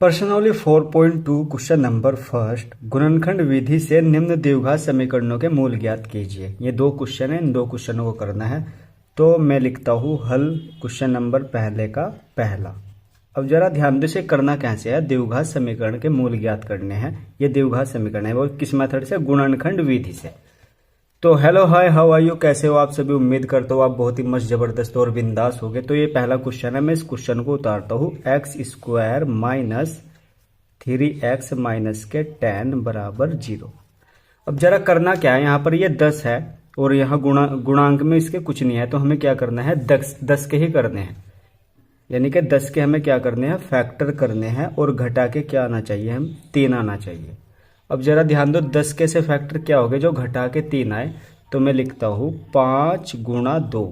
प्रश्नावली 4.2 question number first, गुणनखंड विधि से निम्न द्विघात समीकरणों के मूल ज्ञात कीजिए। ये दो क्वेश्चन है, इन दो क्वेश्चनों को करना है। तो मैं लिखता हूँ हल क्वेश्चन नंबर पहले का पहला। अब जरा ध्यान दे से करना कैसे है, द्विघात समीकरण के मूल ज्ञात करने हैं। ये द्विघात समीकरण है वो किस मेथड से, गुणनखंड विधि से। तो hello hi how are you, कैसे हो आप सभी। उम्मीद करता हूँ आप बहुत ही मस्त जबरदस्त और बिंदास हो गए। तो ये पहला क्वेश्चन है, मैं इस क्वेश्चन को उतारता हूँ। X square minus 3x minus के 10 बराबर 0। अब जरा करना क्या है, यहाँ पर ये 10 है और यहाँ गुणांक में इसके कुछ नहीं है, तो हमें क्या करना है, 10 के ही करने हैं। यानी कि 10 के हमें क्या करने हैं, फैक्टर करने हैं। और घटा के क्या आना चाहिए, हम 3 आना चाहिए। अब जरा ध्यान दो, 10 के से फैक्टर क्या हो गए, जो घटा के 3 आए। तो मैं लिखता हूँ 5 गुणा 2।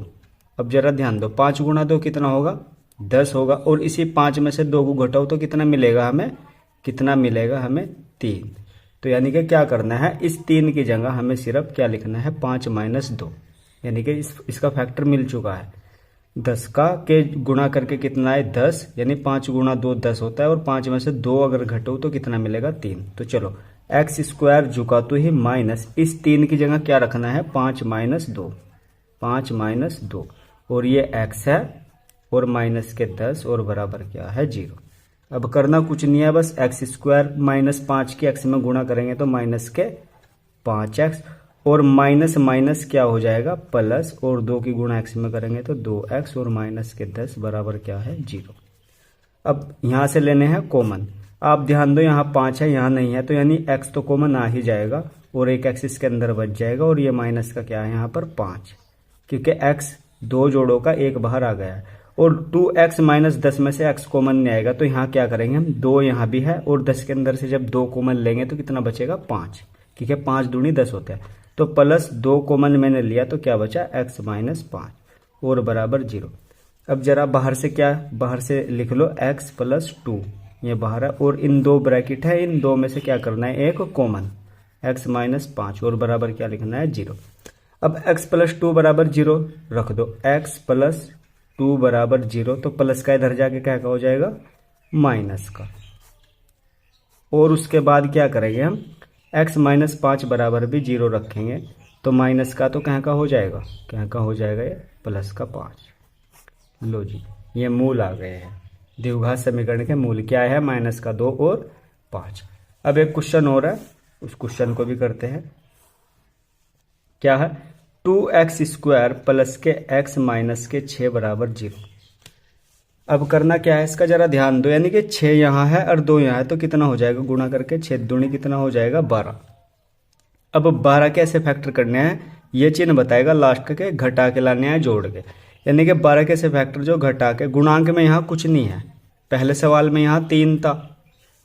अब जरा ध्यान दो, 5 गुणा 2 कितना होगा, 10 होगा। और इसी 5 में से 2 को घटाओ तो कितना मिलेगा हमें, कितना मिलेगा हमें, 3। तो यानी कि क्या करना है, इस 3 की जगह हमें सिर्फ क्या लिखना है, 5 माइनस 2। यानी कि इसका फैक्टर मिल चुका है। 10 का के गुणा करके कितना है, 10। यानी 5 गुणा 2 10 होता है। और 5 में से 2 अगर घटो तो कितना मिलेगा, 3। तो चलो एक्स स्क्वायर झुका तो ही माइनस इस 3 की जगह क्या रखना है, 5 माइनस 2। 5 माइनस 2 और ये एक्स है और माइनस के 10 और बराबर क्या है, 0। अब करना कुछ नहीं है, बस एक्स स्क्वायर माइनस 5 के एक्स में गुणा करेंगे तो माइनस के 5x और माइनस माइनस क्या हो जाएगा, प्लस। और 2 की गुणा एक्स में करेंगे तो 2x और माइनस के 10 बराबर क्या है, 0। अब यहां से लेने हैं कॉमन। आप ध्यान दो, यहाँ 5 है, यहाँ नहीं है, तो यानी x तो कॉमन आ ही जाएगा और एक x इसके अंदर बच जाएगा। और ये माइनस का क्या है यहाँ पर 5, क्योंकि x दो जोड़ों का एक बाहर आ गया है। और 2x माइनस 10 में से x कॉमन नहीं आएगा, तो यहाँ क्या करेंगे हम, 2 यहाँ भी है और 10 के अंदर से जब 2 कॉमन लेंगे तो कितना बचेगा, 5, क्योंकि 5 दूनी 10 होता है। तो प्लस 2 कॉमन मैंने लिया तो क्या बचा, x माइनस 5 और बराबर 0। अब जरा बाहर से क्या, बाहर से लिख लो x प्लस 2, ये बाहर है। और इन दो ब्रैकेट है, इन दो में से क्या करना है, एक कॉमन, x माइनस 5 और बराबर क्या लिखना है, 0। अब x प्लस 2 बराबर 0 रख दो, x प्लस 2 बराबर 0। तो प्लस का इधर जाके क्या का हो जाएगा, माइनस का। और उसके बाद क्या करेंगे हम, x माइनस 5 बराबर भी 0 रखेंगे तो माइनस का तो कहाँ का हो जाएगा, कहाँ का हो जाएगा, ये प्लस का 5। लो जी, ये मूल आ गए हैं। द्विघात समीकरण के मूल क्या है, माइनस का 2 और 5। अब एक क्वेश्चन और है, उस क्वेश्चन को भी करते हैं। क्या है, 2x स्क्वायर प्लस के x माइनस के 6 बराबर 0। अब करना क्या है, इसका जरा ध्यान दो। यानी कि 6 यहाँ है और 2 यहाँ है, तो कितना हो जाएगा, गुणा करके 6 दूनी कितना हो जाएगा, 12। अब 12 कैसे फैक्टर करने हैं, ये चिन्ह बताएगा लास्ट के, घटा के लाने हैं जोड़ के। यानी कि 12 कैसे फैक्टर, जो घटा के, गुणांक में यहाँ कुछ नहीं है, पहले सवाल में यहाँ 3 था,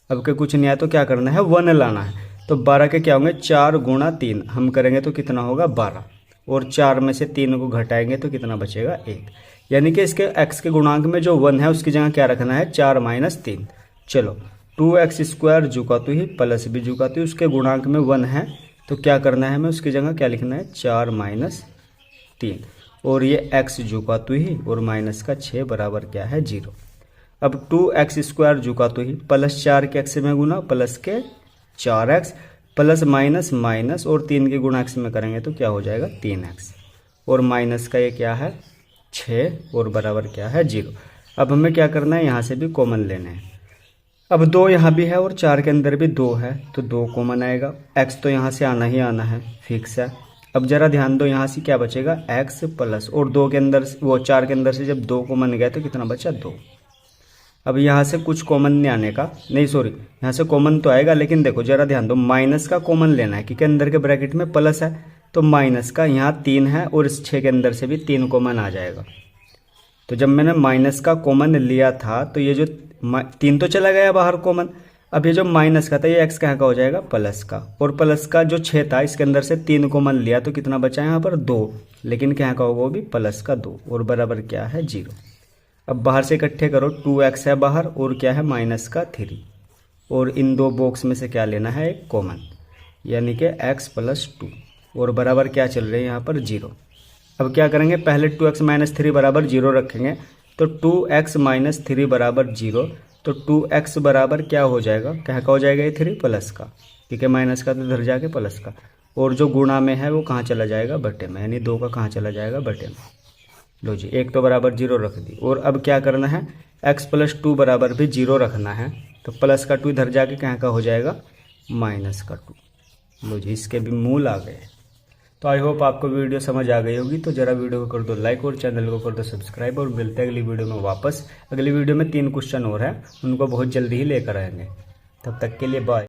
अब के कुछ नहीं है तो क्या करना है, 1 लाना है। तो 12 के क्या होंगे, 4 गुणा 3 हम करेंगे तो कितना होगा, 12। और 4 में से 3 को घटाएंगे तो कितना बचेगा, 1। यानी कि इसके x के गुणांक में जो 1 है उसकी जगह क्या रखना है, 4 माइनस 3। चलो 2x स्क्वायर झुका तो ही प्लस भी झुका तो ही, उसके गुणांक में 1 है तो क्या करना है हमें, उसकी जगह क्या लिखना है, 4 माइनस 3। और ये x झुका तो ही और माइनस का 6 बराबर क्या है, 0। अब 2x स्क्वायर झुका तो ही प्लस 4 के x में गुना प्लस के 4x प्लस माइनस माइनस और 3 के गुणा x में करेंगे तो क्या हो जाएगा, 3x और माइनस का ये क्या है, 6 और बराबर क्या है, 0। अब हमें क्या करना है, यहाँ से भी कॉमन लेने हैं। अब 2 यहाँ भी है और 4 के अंदर भी 2 है, तो 2 कॉमन आएगा। x तो यहाँ से आना ही आना है, फिक्स है। अब जरा ध्यान दो, यहाँ से क्या बचेगा, x प्लस, और 2 के अंदर वो 4 के अंदर से जब 2 कॉमन गया तो कितना बचा, 2। अब यहाँ से कुछ कॉमन नहीं आने का, नहीं सॉरी, यहाँ से कॉमन तो आएगा, लेकिन देखो जरा ध्यान दो, माइनस का कॉमन लेना है क्योंकि अंदर के ब्रैकेट में प्लस है। तो माइनस का यहाँ 3 है और इस 6 के अंदर से भी 3 कॉमन आ जाएगा। तो जब मैंने माइनस का कॉमन लिया था तो ये जो 3 तो चला गया बाहर कॉमन। अब ये जो माइनस का था ये x कहाँ का हो जाएगा, प्लस का। और प्लस का जो 6 था इसके अंदर से 3 कॉमन लिया तो कितना बचा यहाँ पर, 2। लेकिन क्या का होगा, वो भी प्लस का 2 और बराबर क्या है, 0। अब बाहर से इकट्ठे करो, 2x है बाहर और क्या है, माइनस का 3। और इन दो बॉक्स में से क्या लेना है, एक कॉमन, यानी कि x प्लस 2 और बराबर क्या चल रहे हैं यहाँ पर, 0। अब क्या करेंगे, पहले 2x माइनस 3 बराबर 0 रखेंगे। तो 2x माइनस 3 बराबर 0 तो 2x बराबर क्या हो जाएगा, क्या का हो जाएगा, ये 3 प्लस का, क्योंकि माइनस का तो इधर जाके प्लस का, और जो गुणा में है वो कहाँ चला जाएगा, बटे में, यानी 2 का कहाँ चला जाएगा, बटे में। लो जी, 1 तो बराबर 0 रख दी, और अब क्या करना है, x प्लस 2 बराबर भी 0 रखना है, तो प्लस का 2 इधर जाके कहाँ का हो जाएगा, माइनस का 2। लो जी, इसके भी मूल आ गए। तो आई होप आपको वीडियो समझ आ गई होगी। तो जरा वीडियो को कर दो लाइक और चैनल को कर दो सब्सक्राइब, और मिलते हैं अगली वीडियो में वापस। अगली वीडियो में 3 क्वेश्चन और हैं, उनको बहुत जल्दी ही लेकर आएंगे। तब तक के लिए बाय।